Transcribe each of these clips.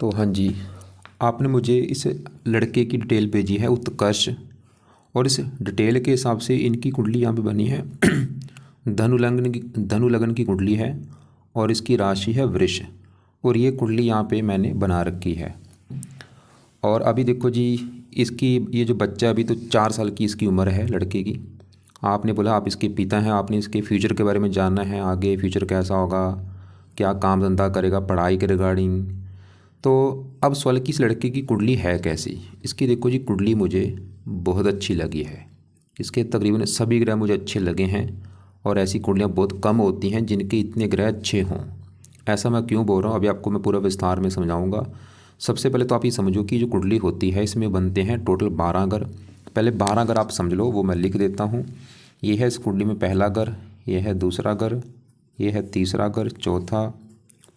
तो हाँ जी, आपने मुझे इस लड़के की डिटेल भेजी है उत्कर्ष। और इस डिटेल के हिसाब से इनकी कुंडली यहाँ पे बनी है धनु लगन की कुंडली है। और इसकी राशि है वृष। और ये कुंडली यहाँ पे मैंने बना रखी है। और अभी देखो जी, इसकी ये जो बच्चा अभी तो 4 साल की इसकी उम्र है लड़के की। आपने बोला आप इसके पिता हैं, आपने इसके फ्यूचर के बारे में जानना है, आगे फ्यूचर कैसा होगा, क्या काम धंधा करेगा, पढ़ाई के रिगार्डिंग। तो अब सवाल कि इस लड़के की कुंडली है कैसी। इसकी देखो जी, कुंडली मुझे बहुत अच्छी लगी है। इसके तकरीबन सभी ग्रह मुझे अच्छे लगे हैं। और ऐसी कुंडलियाँ बहुत कम होती हैं जिनके इतने ग्रह अच्छे हों। ऐसा मैं क्यों बोल रहा हूँ, अभी आपको मैं पूरा विस्तार में समझाऊंगा। सबसे पहले तो आप ये समझो कि जो कुंडली होती है इसमें बनते हैं टोटल 12 घर। पहले 12 घर आप समझ लो, वो मैं लिख देता हूँ। ये है इस कुंडली में पहला घर, ये है दूसरा घर, ये है तीसरा घर, चौथा,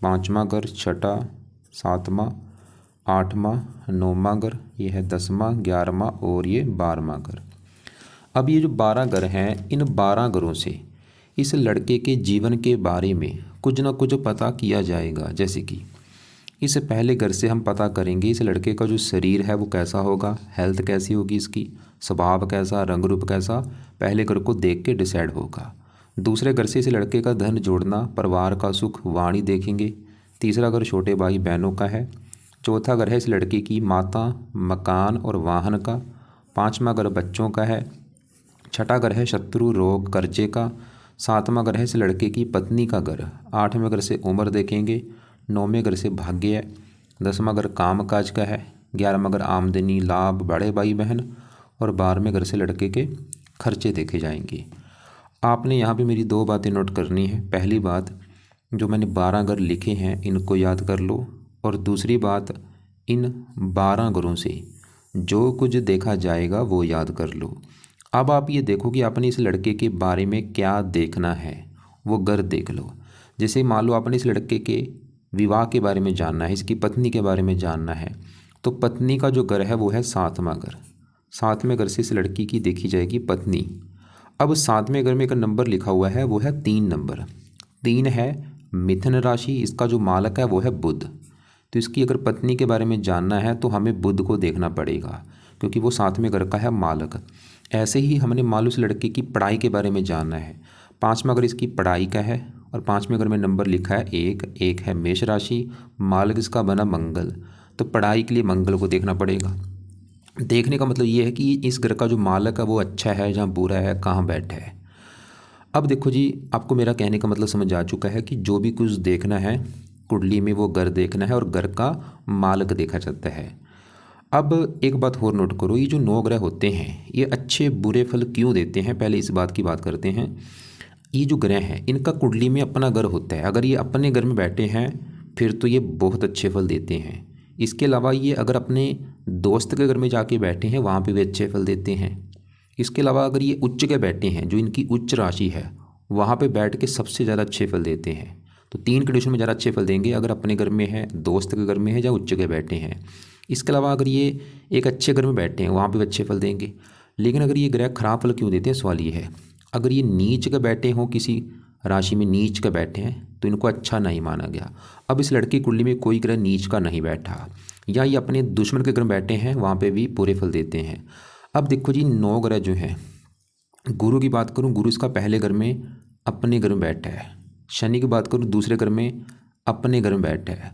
पाँचवा घर, छठा, सातवां, आठवां, नौवां घर, ये है 10वां, 11वां और ये 12वां घर। अब ये जो 12 घर हैं, इन 12 घरों से इस लड़के के जीवन के बारे में कुछ ना कुछ पता किया जाएगा। जैसे कि इस पहले घर से हम पता करेंगे इस लड़के का जो शरीर है वो कैसा होगा, हेल्थ कैसी होगी, इसकी स्वभाव कैसा, रंग रूप कैसा, पहले घर को देख के डिसाइड होगा। दूसरे घर से इस लड़के का धन जोड़ना, परिवार का सुख, वाणी देखेंगे। तीसरा घर छोटे भाई बहनों का है। चौथा घर है इस लड़के की माता, मकान और वाहन का। पाँचवा घर बच्चों का है। छठा घर है शत्रु, रोग, कर्जे का। सातवां घर है इस लड़के की पत्नी का घर। आठवें घर से उम्र देखेंगे। नौवें घर से भाग्य है। 10वां घर काम काज का है। 11वां घर आमदनी, लाभ, बड़े भाई बहन। और 12वें घर से लड़के के खर्चे देखे जाएंगे। आपने यहाँ पे मेरी 2 बातें नोट करनी है। पहली बात, जो मैंने 12 घर लिखे हैं इनको याद कर लो। और दूसरी बात, इन 12 घरों से जो कुछ देखा जाएगा वो याद कर लो। अब आप ये देखो कि आपने इस लड़के के बारे में क्या देखना है, वो घर देख लो। जैसे मान लो आपने इस लड़के के विवाह के बारे में जानना है, इसकी पत्नी के बारे में जानना है, तो पत्नी का जो घर है वो है 7वां घर। 7वें घर से इस लड़की की देखी जाएगी पत्नी। अब 7वें घर में एक नंबर लिखा हुआ है, वो है 3 नंबर। 3 है मिथुन राशि, इसका जो मालक है वो है बुध। तो इसकी अगर पत्नी के बारे में जानना है तो हमें बुध को देखना पड़ेगा, क्योंकि वो 7वें घर का है मालक। ऐसे ही हमने मान लो इस लड़के की पढ़ाई के बारे में जानना है। 5वां घर इसकी पढ़ाई का है। और 5वें घर में नंबर लिखा है 1। 1 है मेष राशि, मालक इसका बना मंगल। तो पढ़ाई के लिए मंगल को देखना पड़ेगा। देखने का मतलब ये है कि इस घर का जो मालक है वो अच्छा है या बुरा है, कहाँ बैठा है। अब देखो जी, आपको मेरा कहने का मतलब समझ आ चुका है कि जो भी कुछ देखना है कुंडली में वो घर देखना है और घर का मालक देखा जाता है। अब एक बात और नोट करो, ये जो 9 ग्रह होते हैं ये अच्छे बुरे फल क्यों देते हैं, पहले इस बात की बात करते हैं। ये जो ग्रह हैं इनका कुंडली में अपना घर होता है। अगर ये अपने घर में बैठे हैं फिर तो ये बहुत अच्छे फल देते हैं। इसके अलावा ये अगर अपने दोस्त के घर में जाके बैठे हैं वहाँ पे भी अच्छे फल देते हैं। इसके अलावा अगर ये उच्च के बैठे हैं, जो इनकी उच्च राशि है, वहाँ पे बैठ के सबसे ज़्यादा अच्छे फल देते हैं। तो 3 कंडीशन में ज़्यादा अच्छे फल देंगे, अगर अपने घर में है, दोस्त के घर में है या उच्च के बैठे हैं। इसके अलावा अगर ये एक अच्छे घर में बैठे हैं वहाँ पे भी अच्छे फल देंगे। लेकिन अगर ये ग्रह खराब फल क्यों देते हैं, सवाल ये है। अगर ये नीच के बैठे हों, किसी राशि में नीच के बैठे हैं तो इनको अच्छा नहीं माना गया। अब इस लड़की कुंडली में कोई ग्रह नीच का नहीं बैठा, या ये अपने दुश्मन के घर में बैठे हैं वहाँ पे भी पूरे फल देते हैं। अब देखो जी, 9 ग्रह जो हैं, गुरु की बात करूँ, गुरु इसका पहले घर में अपने घर में बैठा है। शनि की बात करूँ, दूसरे घर में अपने घर में बैठा है।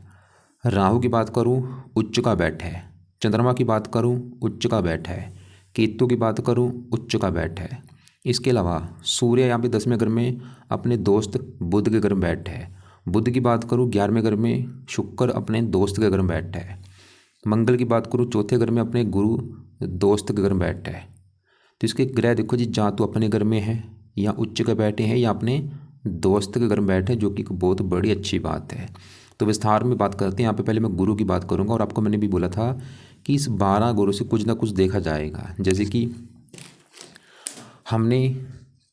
राहु की बात करूँ, उच्च का बैठा है। चंद्रमा की बात करूँ, उच्च का बैठा है। केतु की बात करूँ, उच्च का बैठा है। इसके अलावा सूर्य यहाँ पे 10वें घर में अपने दोस्त बुध के घर में बैठा है। बुध की बात करूँ, 11वें घर में शुक्र अपने दोस्त के घर में बैठा है। मंगल की बात करूँ, चौथे घर में अपने गुरु दोस्त के घर में बैठा है। तो इसके ग्रह देखो जी, जहाँ तो अपने घर में है या उच्च के बैठे हैं या अपने दोस्त के घर में बैठे हैं, जो कि बहुत बड़ी अच्छी बात है। तो विस्तार में बात करते हैं। यहाँ पे पहले मैं गुरु की बात करूँगा। और आपको मैंने भी बोला था कि इस 12 गुरु से कुछ ना कुछ देखा जाएगा। जैसे कि हमने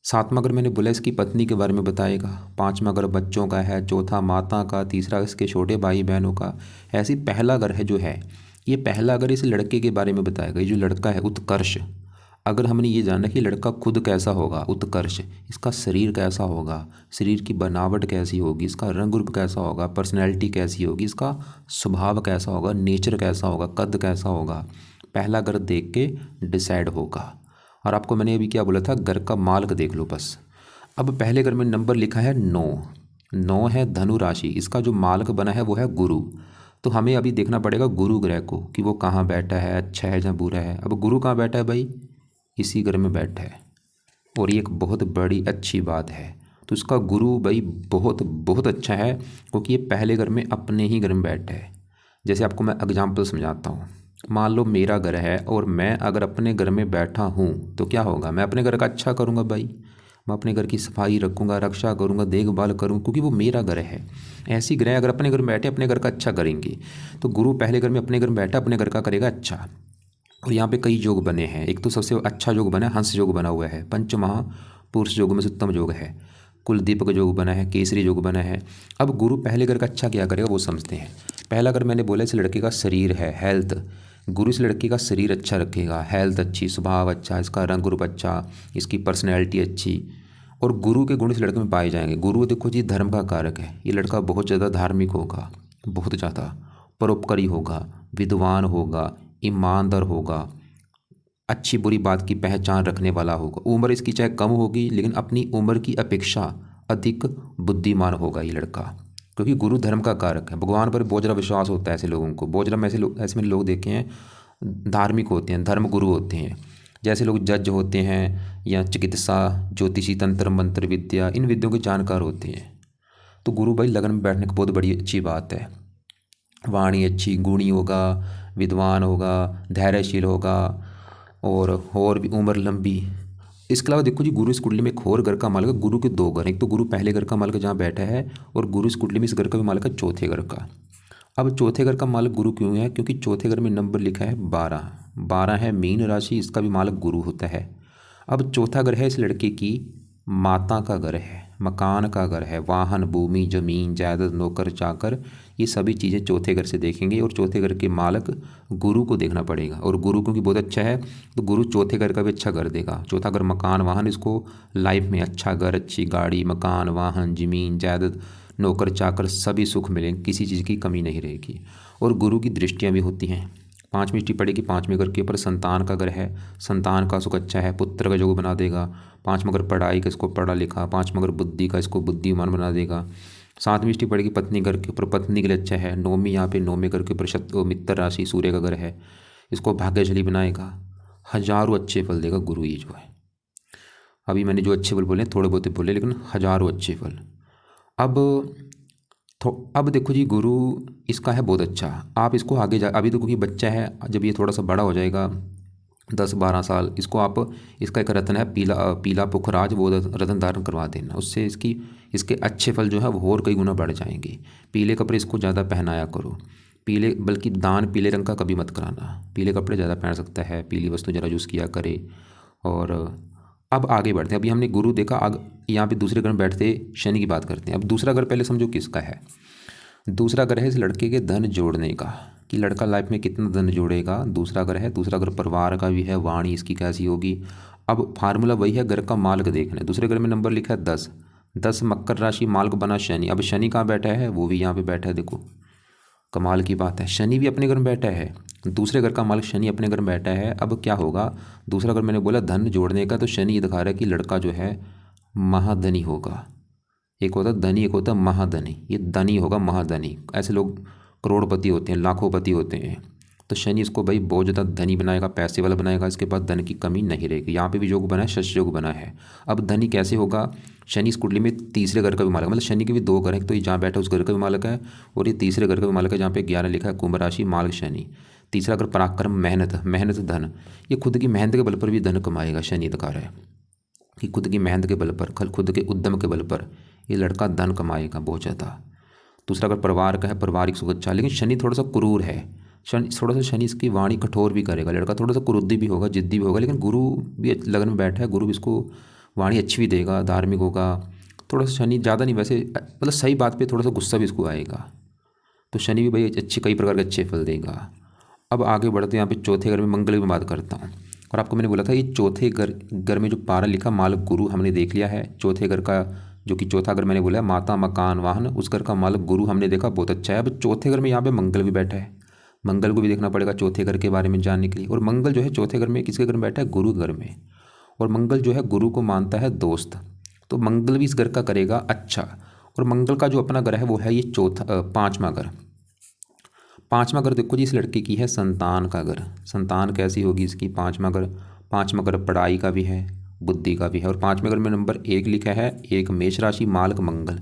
7वां घर मैंने बोला इसकी पत्नी के बारे में बताएगा। 5वां घर बच्चों का है। चौथा माता का। तीसरा इसके छोटे भाई बहनों का। ऐसे पहला घर है जो है, ये पहला घर इस लड़के के बारे में बताएगा। ये जो लड़का है उत्कर्ष, अगर हमने ये जाना कि लड़का खुद कैसा होगा, उत्कर्ष, इसका शरीर कैसा होगा, शरीर की बनावट कैसी होगी, इसका रंग रूप कैसा होगा, पर्सनैलिटी कैसी होगी, इसका स्वभाव कैसा होगा, नेचर कैसा होगा, कद कैसा होगा, पहला घर देख के डिसाइड होगा। और आपको मैंने अभी क्या बोला था, घर का मार्क देख लो बस। अब पहले घर में नंबर लिखा है 9, 9 है धनु राशि, इसका जो मालक बना है वो है गुरु। तो हमें अभी देखना पड़ेगा गुरु ग्रह को कि वो कहाँ बैठा है, अच्छा है या बुरा है। अब गुरु कहाँ बैठा है भाई, इसी घर में बैठा है, और ये एक बहुत बड़ी अच्छी बात है। तो इसका गुरु भाई बहुत बहुत अच्छा है, क्योंकि ये पहले घर में अपने ही घर में बैठा है। जैसे आपको मैं एग्जाम्पल समझाता हूँ। मान लो मेरा घर है और मैं अगर अपने घर में बैठा हूँ तो क्या होगा, मैं अपने घर का अच्छा करूँगा भाई, मैं अपने घर की सफाई रखूँगा, रक्षा करूँगा, देखभाल करूँ, क्योंकि वो मेरा घर है। ऐसी ग्रह अगर अपने घर में बैठे अपने घर का अच्छा करेंगे। तो गुरु पहले घर में अपने घर में बैठा अपने घर का करेगा अच्छा। और यहाँ पे कई योग बने हैं। एक तो सबसे अच्छा योग बना है, हंस योग बना हुआ है, पंच महापुरुष योग में से उत्तम योग है। कुलदीपक योग बना है, केसरी योग बना है। अब गुरु पहले घर का अच्छा क्या करेगा वो समझते हैं। पहला अगर मैंने बोला इस लड़के का शरीर है, हेल्थ, गुरु इस लड़के का शरीर अच्छा रखेगा, हेल्थ अच्छी, स्वभाव अच्छा, इसका रंग रूप अच्छा, इसकी पर्सनैलिटी अच्छी, और गुरु के गुण इस लड़के में पाए जाएंगे। गुरु देखो जी धर्म का कारक है, ये लड़का बहुत ज़्यादा धार्मिक होगा, बहुत ज़्यादा परोपकारी होगा, विद्वान होगा, ईमानदार होगा, अच्छी बुरी बात की पहचान रखने वाला होगा। उम्र इसकी चाहे कम होगी लेकिन अपनी उम्र की अपेक्षा अधिक बुद्धिमान होगा ये लड़का, क्योंकि गुरु धर्म का कारक है। भगवान पर बहुत ज़्यादा विश्वास होता है ऐसे लोगों को। बहुत ज़्यादा ऐसे मैंने लोग देखे हैं, धार्मिक होते हैं, धर्म गुरु होते हैं। जैसे लोग जज होते हैं या चिकित्सा, ज्योतिषी, तंत्र मंत्र विद्या, इन विद्यों के जानकार होते हैं। तो गुरु भाई लगन में बैठने की बहुत बड़ी अच्छी बात है। वाणी अच्छी, गुणी होगा, विद्वान होगा, धैर्यशील होगा, और भी उम्र लंबी। इसके अलावा देखो जी गुरु इस कुंडली में एक और घर का मालिक है। गुरु के दो घर हैं, एक तो गुरु पहले घर का मालिक जहाँ बैठा है, और गुरु इस कुंडली में इस घर का भी मालिक है चौथे घर का। अब चौथे घर का मालिक गुरु क्यों है, क्योंकि चौथे घर में नंबर लिखा है 12, 12 है मीन राशि, इसका भी मालिक गुरु होता है। अब चौथा घर है इस लड़के की माता का घर है, मकान का घर है, वाहन, भूमि, जमीन, जायदाद, नौकर चाकर, ये सभी चीज़ें चौथे घर से देखेंगे। और चौथे घर के मालिक गुरु को देखना पड़ेगा, और गुरु क्योंकि बहुत अच्छा है तो गुरु चौथे घर का भी अच्छा घर देगा। चौथा घर मकान, वाहन, इसको लाइफ में अच्छा घर, अच्छी गाड़ी, मकान, वाहन, जमीन, जायदाद, नौकर चाकर सभी सुख मिलेंगे, किसी चीज़ की कमी नहीं रहेगी। और गुरु की दृष्टियाँ भी होती हैं। पाँचवीं दृष्टि पड़ेगी पाँचवें घर के ऊपर, संतान का घर है, संतान का सुख अच्छा है, पुत्र का योग बना देगा। पाँचवां घर पढ़ाई का, इसको पढ़ा लिखा। पाँचवां घर बुद्धि का, इसको बुद्धिमान बना देगा। सातवीं दृष्टि पड़ेगी पत्नी घर के ऊपर, पत्नी के लिए अच्छा है। नौवीं यहाँ पे नौवें घर के ऊपर मित्र राशि सूर्य का घर है, इसको भाग्यशाली बनाएगा। हजारों अच्छे फल देगा गुरु ये जो है। अभी मैंने जो अच्छे फल बोले थोड़े बहुत बोले, लेकिन हजारों अच्छे फल। अब देखो जी गुरु इसका है बहुत अच्छा। आप इसको आगे जा, अभी तो क्योंकि बच्चा है, जब ये थोड़ा सा बड़ा हो जाएगा 10-12 साल, इसको आप, इसका एक रत्न है पीला, पीला पुखराज, वो रत्न धारण करवा देना। उससे इसके अच्छे फल जो है वो और कई गुना बढ़ जाएंगे। पीले कपड़े इसको ज़्यादा पहनाया करो, पीले, बल्कि दान पीले रंग का कभी मत कराना। पीले कपड़े ज़्यादा पहन सकता है, पीली वस्तु ज़रा यूज़ किया करे। और अब आगे बढ़ते हैं। अभी हमने गुरु देखा, आग यहाँ पे दूसरे घर में बैठते शनि की बात करते हैं। अब दूसरा घर पहले समझो किसका है। दूसरा घर है इस लड़के के धन जोड़ने का, कि लड़का लाइफ में कितना धन जोड़ेगा। दूसरा घर है, दूसरा घर परिवार का भी है, वाणी इसकी कैसी होगी। अब फार्मूला वही है, घर का मालिक देखना है। दूसरे घर में नंबर लिखा है 10, 10 मकर राशि, मालिक बना शनि। अब शनि कहाँ बैठा है, वो भी यहाँ पे बैठा है, देखो कमाल की बात है, शनि भी अपने घर में बैठा है। दूसरे घर का मालिक शनि अपने घर में बैठा है। अब क्या होगा, दूसरा घर मैंने बोला धन जोड़ने का, तो शनि ये दिखा रहा है कि लड़का जो है महाधनी होगा। एक होता है धनी, एक होता है महाधनी। ये धनी होगा, महाधनी। ऐसे लोग करोड़पति होते हैं, लाखोंपति होते हैं। तो शनि इसको भाई बहुत ज़्यादा धनी बनाएगा, पैसे वाला बनाएगा, इसके पास धन की कमी नहीं रहेगी। यहाँ पे भी योग बना है, शश योग बना है। अब धनी कैसे होगा, शनि इस कुंडली में तीसरे घर का भी मालिक, मतलब शनि के भी दो घर हैं, तो ये जहाँ बैठा है उस घर का भी मालिक है, और ये तीसरे घर का भी मालिक है, जहाँ पे 11 लिखा है कुंभ राशि, मालिक शनि। तीसरा घर पराक्रम, मेहनत, मेहनत धन, ये खुद की मेहनत के बल पर भी धन कमाएगा। शनि दिखा रहा है कि खुद की मेहनत के बल पर, खुद के उद्यम के बल पर ये लड़का धन कमाएगा बहुत ज़्यादा। दूसरा अगर परिवार का है, पारिवारिक सुख अच्छा, लेकिन शनि थोड़ा सा क्रूर है। शनि थोड़ा सा, शनि इसकी वाणी कठोर भी करेगा। लड़का थोड़ा सा क्रोधी भी होगा, जिद्दी भी होगा, लेकिन गुरु भी लगन में बैठा है, गुरु भी इसको वाणी अच्छी भी देगा, धार्मिक होगा। थोड़ा सा शनि ज़्यादा नहीं, वैसे मतलब सही बात पे थोड़ा सा गुस्सा भी इसको आएगा। तो शनि भी भाई अच्छे, कई प्रकार के अच्छे फल देगा। अब आगे बढ़ते हैं, यहाँ पे चौथे घर में मंगल की बात करता हूँ। और आपको मैंने बोला था ये चौथे घर में जो पारा लिखा मालक गुरु हमने देख लिया है। चौथे घर का जो कि चौथा घर मैंने बोला है माता मकान वाहन, उस घर का मालक गुरु हमने देखा, बहुत अच्छा है। अब चौथे घर में यहाँ पे मंगल भी बैठा है, मंगल को भी देखना पड़ेगा चौथे घर के बारे में जानने के लिए। और मंगल जो है चौथे घर में किसके घर में बैठा है, गुरु घर में। और मंगल जो है गुरु को मानता है दोस्त, तो मंगल भी इस घर का करेगा अच्छा। और मंगल का जो अपना घर है वो है ये चौथा पाँचवा घर। पाँचवा घर देखो जी इस लड़के की है संतान का घर। संतान कैसी होगी इसकी, पाँचवा घर। पाँचवा घर पढ़ाई का भी है, बुद्धि का भी है। और पाँचवें घर में नंबर 1 लिखा है, एक मेष राशि, मालक मंगल।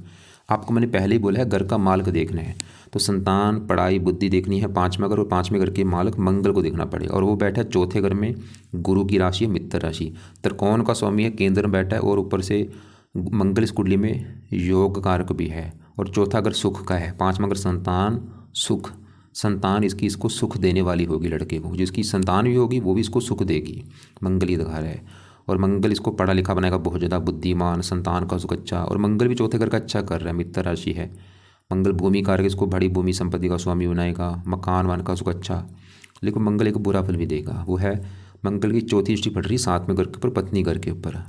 आपको मैंने पहले ही बोला है घर का मालक देखना है, तो संतान पढ़ाई बुद्धि देखनी है पाँचवें घर, और पाँचवें घर के मालक मंगल को देखना पड़ेगा। और वो बैठा है चौथे घर में, गुरु की राशि है मित्र राशि, त्रिकोण का स्वामी है, केंद्र में बैठा है, और ऊपर से मंगल इस कुंडली में योग कारक भी है। और चौथा घर सुख का है, पाँचवां घर संतान सुख। संतान इसकी इसको सुख देने वाली होगी, लड़के को जिसकी संतान भी होगी वो भी इसको सुख देगी, मंगल ही दिखा रहा है। और मंगल इसको पढ़ा लिखा बनाएगा, बहुत ज़्यादा बुद्धिमान, संतान का सुख अच्छा। और मंगल भी चौथे घर का अच्छा कर रहा है, मित्र राशि है। मंगल भूमि कारक, इसको बड़ी भूमि संपत्ति का स्वामी बनाएगा, मकान वान का सुख अच्छा। लेकिन मंगल एक बुरा फल भी देगा, वो है मंगल की चौथी दृष्टि पड़ रही सातवें घर के ऊपर, पत्नी घर के ऊपर।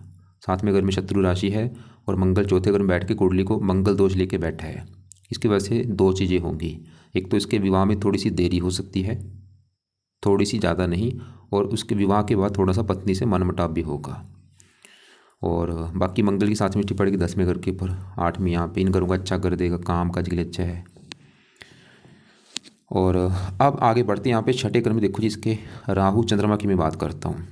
सातवें घर में शत्रु राशि है, और मंगल चौथे घर में बैठ के कुंडली को मंगल दोष लेके बैठा है। इसकी वजह से दो चीज़ें होंगी, एक तो इसके विवाह में थोड़ी सी देरी हो सकती है, थोड़ी सी ज़्यादा नहीं, और उसके विवाह के बाद थोड़ा सा पत्नी से मनमुटाव भी होगा। और बाकी मंगल की सातवीं दृष्टि पड़ेगी 10वें घर के ऊपर, 8वीं यहाँ पे इन घरों का अच्छा कर देगा, काम काज के लिए अच्छा है। और अब आगे बढ़ते हैं यहाँ पे छठे घर में। देखो जी इसके राहु चंद्रमा की मैं बात करता हूँ।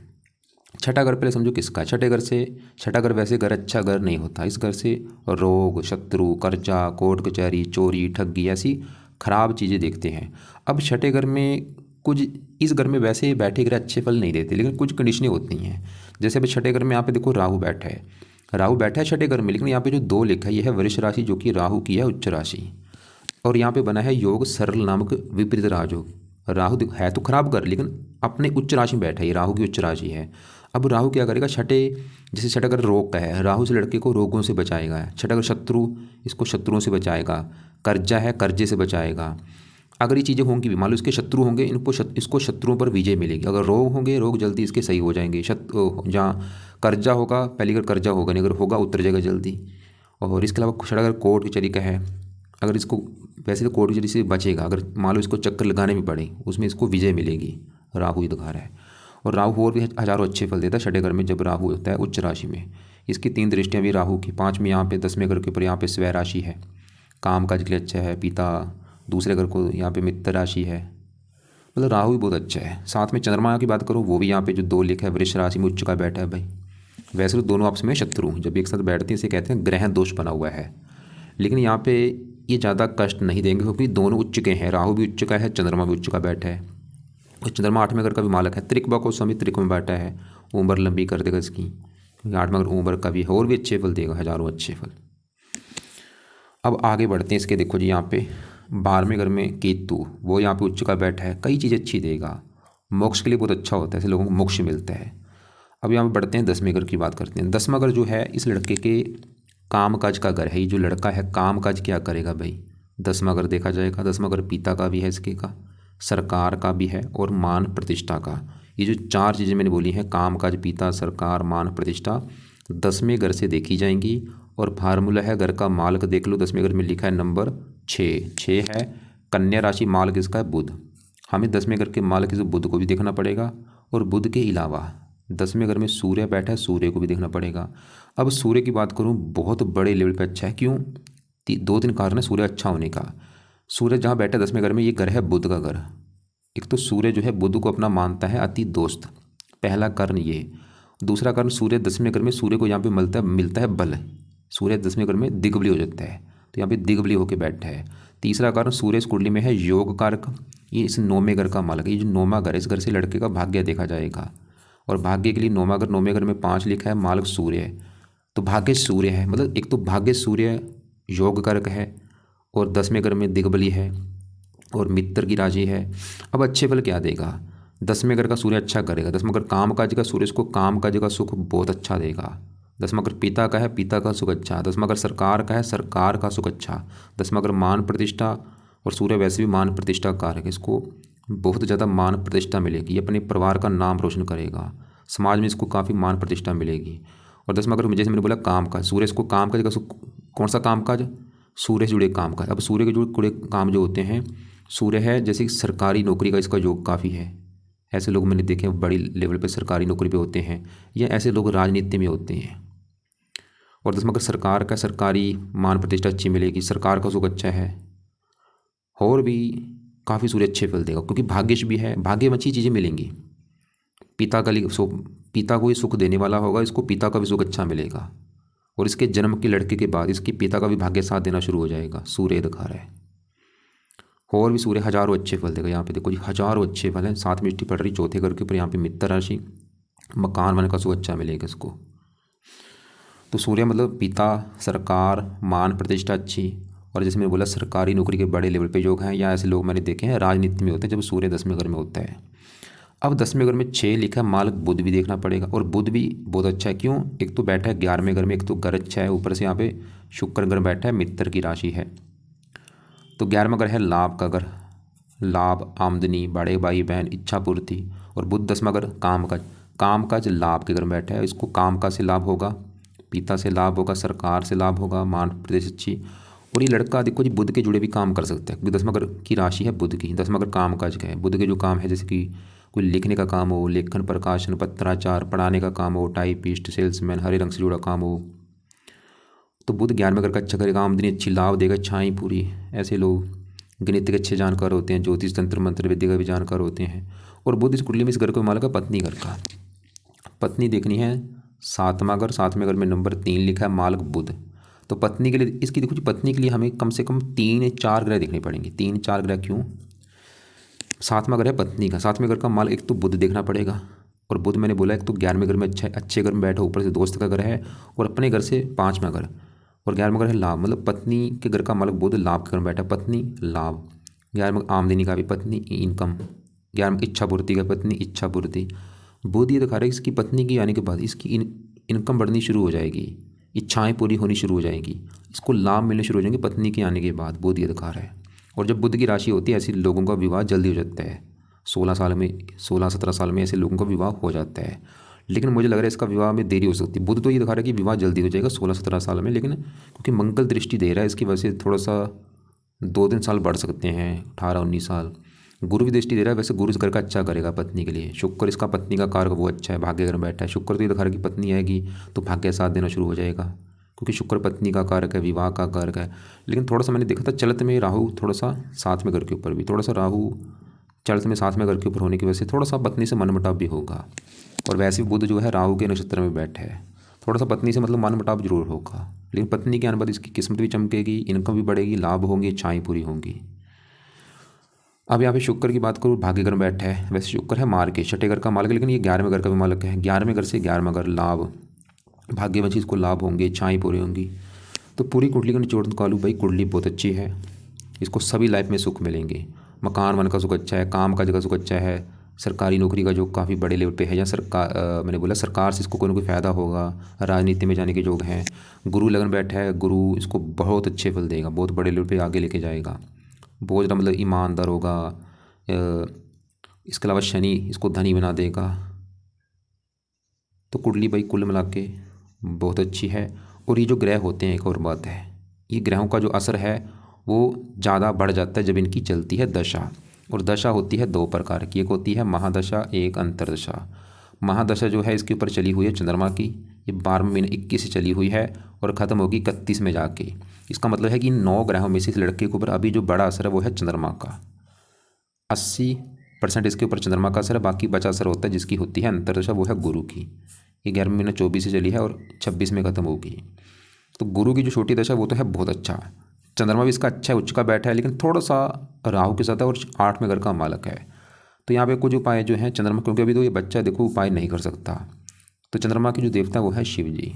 छठा घर पहले समझो किसका है, छठे घर से। छठा घर वैसे घर अच्छा घर नहीं होता, इस घर से रोग, शत्रु, कर्जा, कोर्ट कचहरी, चोरी, ठगी ऐसी खराब चीज़ें देखते हैं। अब छठे घर में कुछ, इस घर में वैसे बैठे ग्रह अच्छे फल नहीं देते, लेकिन कुछ कंडीशनें होती हैं। जैसे अभी छठे घर में यहाँ पे देखो राहु बैठा है, राहु बैठा है छठे घर में, लेकिन यहाँ पे जो 2 लिखा है ये है वृष राशि, जो कि राहु की है उच्च राशि। और यहाँ पे बना है योग सरल नामक विपरीत राजयोग। राहु है तो खराब घर, लेकिन अपने उच्च राशि में बैठा है, ये राहु की उच्च राशि है। अब राहु क्या करेगा, छठे जैसे छठा घर रोग का है, राहु से लड़के को रोगों से बचाएगा। छठा घर शत्रु, इसको शत्रुओं से बचाएगा। कर्जा है, कर्जे से बचाएगा। अगर ये चीज़ें होंगी भी, मान लो इसके शत्रु होंगे, इसको शत्रुओं पर विजय मिलेगी। अगर रोग होंगे, रोग जल्दी इसके सही हो जाएंगे। जहाँ कर्जा होगा, पहली अगर कर्जा होगा नहीं, अगर होगा उतर जाएगा जल्दी। और इसके अलावा छठा अगर कोर्ट कचहरी का है, अगर इसको वैसे तो कोर्ट कचहरी से बचेगा, अगर मान लो इसको चक्कर लगाने में पड़े उसमें इसको विजय मिलेगी, राहु ही दिखा रहा है। और राहु और भी हज़ारों अच्छे फल देता है छठे घर में जब राहु होता है उच्च राशि में। इसकी 3 दृष्टियाँ भी राहु की, 5वीं यहाँ पे 10वें घर के ऊपर यहाँ पे स्वय राशि है, काम काज के लिए अच्छा है। पिता दूसरे घर को यहाँ पे मित्र राशि है, मतलब राहु भी बहुत अच्छा है। साथ में चंद्रमा की बात करो, वो भी यहाँ पे जो 2 लिखा है वृष राशि में उच्च का बैठा है भाई। वैसे तो दोनों आपस में शत्रु जब एक साथ बैठते हैं इसे कहते हैं ग्रह दोष बना हुआ है, लेकिन यहाँ पे ये ज़्यादा कष्ट नहीं देंगे क्योंकि दोनों उच्च के हैं, राहु भी उच्च का है, चंद्रमा भी उच्च का बैठा है। और चंद्रमा 8वें घर का भी मालक है, त्रिक को स्वामी त्रिक में बैठा है, उम्र लंबी कर देगा इसकी, क्योंकि 8वां घर उम्र का भी है, और भी अच्छे फल देगा, हज़ारों अच्छे फल। अब आगे बढ़ते हैं इसके, देखो जी यहाँ पे 12वें घर में केतु, वो यहाँ पे उच्च का बैठा है, कई चीज़ें अच्छी देगा, मोक्ष के लिए बहुत अच्छा होता है, ऐसे लोगों को मोक्ष मिलता है। अब यहाँ पे बढ़ते हैं 10वें घर की बात करते हैं। 10वां घर जो है इस लड़के के काम काज का घर है, ये जो लड़का है काम काज क्या करेगा भाई, 10वां घर देखा जाएगा। 10वां घर पिता का भी है इसके का, सरकार का भी है, और मान प्रतिष्ठा का। ये जो 4 चीज़ें मैंने बोली हैं, काम काज, पिता, सरकार, मान प्रतिष्ठा, 10वें घर से देखी जाएंगी। और फार्मूला है घर का मालक देख लो, 10वें घर में लिखा है नंबर 6 है। कन्या राशि मालक इसका है बुध, हमें 10वें घर के मालक इस बुध को भी देखना पड़ेगा। और बुध के अलावा 10वें घर में सूर्य बैठा है, सूर्य को भी देखना पड़ेगा। अब सूर्य की बात करूं, बहुत बड़े लेवल पे अच्छा है, क्यों, 2-3 कारण है सूर्य अच्छा होने का। सूर्य जहाँ बैठा है 10वें घर में, ये घर है बुध का घर। एक तो सूर्य जो है बुध को अपना मानता है अति दोस्त, पहला कारण ये। दूसरा कारण सूर्य 10वें घर में, सूर्य को यहाँ पे मिलता है बल, सूर्य 10वें घर में दिग्बली हो जाता है, तो यहाँ पे दिग्बली होकर बैठा है। तीसरा कारण सूर्य इस कुंडली में है योग कारक, ये इस 9वें घर का मालक है। ये जो 9वां घर है, इस घर से लड़के का भाग्य देखा जाएगा, और भाग्य के लिए 9वें घर में 5 लिखा है, मालक सूर्य है, तो भाग्य सूर्य है, मतलब एक तो भाग्य सूर्य योग कारक है, और 10वें घर में दिग्बली है, और मित्र की राशि है। अब अच्छे फल क्या देगा, 10वें घर का सूर्य अच्छा करेगा। 10वां घर काम काज का, सूर्य इसको काम काज का सुख बहुत अच्छा देगा। 10वां घर पिता का है, पिता का सुख अच्छा। 10वां घर सरकार का है, सरकार का सुख अच्छा। 10वां घर मान प्रतिष्ठा, और सूर्य वैसे भी मान प्रतिष्ठा कारक है, इसको बहुत ज़्यादा मान प्रतिष्ठा मिलेगी, अपने परिवार का नाम रोशन करेगा। समाज में इसको काफ़ी मान प्रतिष्ठा मिलेगी। और 10वां घर जैसे मैंने बोला काम काज, सूर्य इसको काम काज का, कौन सा काम काज, सूर्य से जुड़े काम काज। अब सूर्य के जुड़े काम जो होते हैं, सूर्य है जैसे सरकारी नौकरी का इसका योग काफ़ी है। ऐसे लोग मैंने देखे बड़ी लेवल पे सरकारी नौकरी पे होते हैं, या ऐसे लोग राजनीति में होते हैं। और 10वां घर सरकार का, सरकारी मान प्रतिष्ठा अच्छी मिलेगी, सरकार का सुख अच्छा है। और भी काफ़ी सूर्य अच्छे फल देगा क्योंकि भाग्यश भी है, भाग्य में अच्छी चीज़ें मिलेंगी। पिता का पिता को ही सुख देने वाला होगा, इसको पिता का भी सुख अच्छा मिलेगा। और इसके जन्म के लड़के के बाद इसके पिता का भी भाग्य साथ देना शुरू हो जाएगा, सूर्य दिखा रहा है। और भी सूर्य हजारों अच्छे फल देगा। यहाँ पे देखो जी, हजारों अच्छे फल हैं। 7 दृष्टि पड़ रही चौथे घर के ऊपर, यहाँ पे मित्र राशि, मकान बनने का सुख अच्छा मिलेगा इसको। तो सूर्य मतलब पिता, सरकार, मान प्रतिष्ठा अच्छी। और जैसे मैंने बोला सरकारी नौकरी के बड़े लेवल पे योग हैं, या ऐसे लोग मैंने देखे हैं राजनीति में होते हैं जब सूर्य 10वें घर में होता है। अब 10वें घर में 6 लिखा है, मालक बुध भी देखना पड़ेगा। और बुध भी बहुत अच्छा है, क्यों? एक तो बैठा है 11वें घर में, एक तो घर अच्छा है, ऊपर से यहाँ पे शुक्र ग्रह बैठा है, मित्र की राशि है। तो 11वां घर है लाभ का घर, लाभ, आमदनी, बड़े भाई बहन, इच्छा पूर्ति। और बुध 10वां घर कामकाज, कामकाज लाभ के घर में बैठा है, इसको कामकाज से लाभ होगा, पिता से लाभ होगा, सरकार से लाभ होगा, मान प्रदेश अच्छी। और ये लड़का देखो जी बुध के जुड़े भी काम कर सकता है क्योंकि 10वां घर की राशि है बुध की। 10वां घर कामकाज का है, बुध के जो काम है जैसे कि कोई लिखने का काम हो, लेखन, प्रकाशन, पत्राचार, पढ़ाने का काम हो, टाइपिस्ट, सेल्समैन, हरे रंग से जुड़ा काम हो, तो बुध 11वें घर का अच्छा करेगा, आमदनी अच्छी, लाभ देगा, इच्छाएँ पूरी। ऐसे लोग गणित के अच्छे जानकार होते हैं, ज्योतिष, तंत्र, मंत्र विद्या का भी जानकार होते हैं। और बुध इस कुंडली में इस घर को मालक है पत्नी घर का। पत्नी देखनी है 7वां घर, 7वें घर में नंबर 3 लिखा है, मालक बुध। तो पत्नी के लिए इसकी देखो जी, पत्नी के लिए हमें कम से कम 3-4 ग्रह देखने पड़ेंगे। 3-4 ग्रह क्यों? 7वां घर है पत्नी का, 7वें घर का माल एक तो बुध देखना पड़ेगा। और बुध मैंने बोला एक तो 11वें घर में अच्छे घर में बैठा, ऊपर से दोस्त का घर है, और अपने घर से 5वां घर, और 11वां घर है लाभ, मतलब पत्नी के घर का मालक बुध लाभ के घर में बैठा, पत्नी लाभ। 11वां आमदनी का भी पत्नी, इनकम। 11वां इच्छा पूर्ति का पत्नी, इच्छा पूर्ति। बुध ये दिखा रहा है इसकी पत्नी की आने के बाद इसकी इनकम बढ़नी शुरू हो जाएगी, इच्छाएं पूरी होनी शुरू हो जाएगी, इसको लाभ मिलने शुरू हो जाएंगे पत्नी के आने के बाद। बुध ये दिखा रहा है। और जब बुध की राशि होती है ऐसे लोगों का विवाह जल्दी हो जाता है, 16 साल में, 16-17 साल में ऐसे लोगों का विवाह हो जाता है। लेकिन मुझे लग रहा है इसका विवाह में देरी हो सकती है। बुध तो ये दिखा रहा है कि विवाह जल्दी हो जाएगा 16-17 साल में, लेकिन क्योंकि मंगल दृष्टि दे रहा है इसकी वजह से थोड़ा सा 2-3 साल बढ़ सकते हैं, 18-19 साल। गुरु भी दृष्टि दे रहा है, वैसे गुरु इस घर का अच्छा करेगा पत्नी के लिए। शुक्र इसका पत्नी का कारक वो अच्छा है, भाग्य घर में बैठा है। शुक्र तो ये दिखा रहा है कि पत्नी आएगी तो भाग्य साथ देना शुरू हो जाएगा, क्योंकि शुक्र पत्नी का कारक है, विवाह का कारक है। लेकिन थोड़ा सा मैंने देखा था चलत में राहु थोड़ा सा 7वें घर के ऊपर भी, थोड़ा सा राहु चलत में 7वें घर के ऊपर होने की वजह से थोड़ा सा पत्नी से मनमुटाव भी होगा। और वैसे भी बुध जो है राहु के नक्षत्र में बैठा है, थोड़ा सा पत्नी से मतलब मनमुटाव जरूर होगा। लेकिन पत्नी के आने बाद इसकी किस्मत भी चमकेगी, इनकम भी बढ़ेगी, लाभ होंगे, इच्छाएँ पूरी होंगी। अब यहाँ पे शुक्र की बात करूँ, भाग्य घर में बैठा है। वैसे शुक्र है मार्ग के 6ठे घर का मालिक, लेकिन ये 11वें घर का भी मालिक है। 11वें घर से 11वां घर लाभ, भाग्यवंशी इसको लाभ होंगे, इच्छाएँ पूरी होंगी। तो पूरी कुंडली का निचोड़ निकालूँ भाई, कुंडली बहुत अच्छी है, इसको सभी लाइफ में सुख मिलेंगे। मकान वन का सुख अच्छा है, काम काज का सुख अच्छा है, सरकारी नौकरी का जो काफ़ी बड़े लेवल पे है, या मैंने बोला सरकार से इसको कोई ना कोई फ़ायदा होगा, राजनीति में जाने के योग हैं। गुरु लगन बैठा है, गुरु इसको बहुत अच्छे फल देगा, बहुत बड़े लेवल पे आगे लेके जाएगा, बहुत ज़्यादा मतलब ईमानदार होगा। इसके अलावा शनि इसको धनी बना देगा। तो कुंडली भाई कुल मिला के बहुत अच्छी है। और ये जो ग्रह होते हैं, एक और बात है, ये ग्रहों का जो असर है वो ज़्यादा बढ़ जाता है जब इनकी चलती है दशा। और दशा होती है 2 प्रकार की, एक होती है महादशा, एक अंतरदशा। महादशा जो है इसके ऊपर चली हुई है चंद्रमा की, ये 12वें महीने 21 से चली हुई है और ख़त्म होगी 31 में जाके। इसका मतलब है कि 9 ग्रहों में से इस लड़के के ऊपर अभी जो बड़ा असर है वो है चंद्रमा का। 80% इसके ऊपर चंद्रमा का असर है, बाकी बचा असर होता है जिसकी होती है अंतरदशा, वो है गुरु की। ये 11वें महीना 24 से चली है और 26 में ख़त्म होगी। तो गुरु की जो छोटी दशा वो तो है बहुत अच्छा, चंद्रमा भी इसका अच्छा है, उच्च का बैठा है, लेकिन थोड़ा सा राहु के साथ है और 8वें घर का मालक है। तो यहाँ पे कुछ उपाय जो हैं चंद्रमा, क्योंकि अभी तो ये बच्चा देखो उपाय नहीं कर सकता, तो चंद्रमा की जो देवता है वो है शिव जी।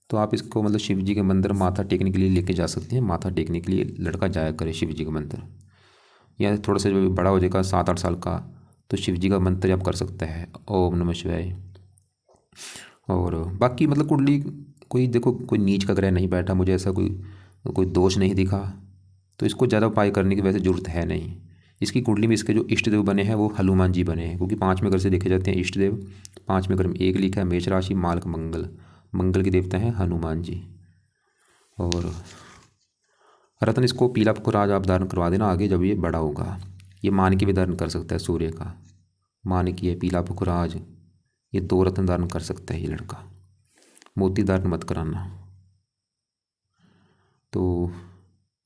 तो आप इसको मतलब शिव जी के मंदिर माथा टेकने के लिए लेके जा सकते हैं, माथा टेकने के लिए लड़का जाया करे शिव जी का मंदिर। या थोड़ा सा जब बड़ा हो जाएगा 7-8 साल का, तो शिव जी का मंत्र आप कर सकता है, ओम नमः शिवाय। और बाकी मतलब कुंडली कोई देखो कोई नीच का ग्रह नहीं बैठा, मुझे ऐसा कोई दोष नहीं दिखा, तो इसको ज़्यादा उपाय करने की वैसे ज़रूरत है नहीं। इसकी कुंडली में इसके जो इष्ट देव बने हैं वो हनुमान जी बने हैं, क्योंकि 5वें घर से देखे जाते हैं इष्ट देव, 5वें घर में 1 लिखा है, मेष राशि, मालक मंगल, मंगल के देवता हैं हनुमान जी। और रत्न इसको पीला पुखराज आप धारण करवा देना आगे जब ये बड़ा होगा। ये मानकी भी धारण कर सकता है, सूर्य का मानकी है, पीला पुखराज, ये 2 रत्न धारण कर सकता है ये लड़का। मोती धारण मत कराना। तो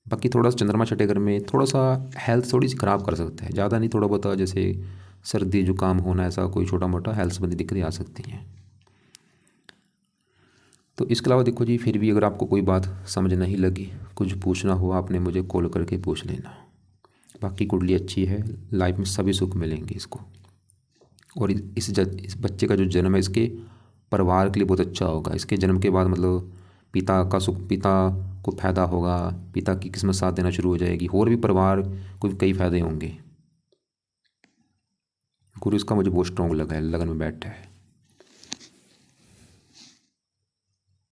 बाकी थोड़ा सा चंद्रमा छठे घर में थोड़ा सा हेल्थ थोड़ी सी ख़राब कर सकता है, ज़्यादा नहीं, थोड़ा बहुत जैसे सर्दी जुकाम होना, ऐसा कोई छोटा मोटा हेल्थ संबंधी दिक्कतें आ सकती हैं। तो इसके अलावा देखो जी, फिर भी अगर आपको कोई बात समझ नहीं लगी, कुछ पूछना हो, आपने मुझे कॉल करके पूछ लेना। बाकी कुंडली अच्छी है, लाइफ में सभी सुख मिलेंगे इसको। और इस बच्चे का जो जन्म है इसके परिवार के लिए बहुत अच्छा होगा। इसके जन्म के बाद मतलब पिता का सुख, पिता को फायदा होगा, पिता की किस्मत साथ देना शुरू हो जाएगी, और भी परिवार को भी कई फायदे होंगे। गुरु इसका मुझे बहुत स्ट्रॉन्ग लगा है, लगन में बैठा है।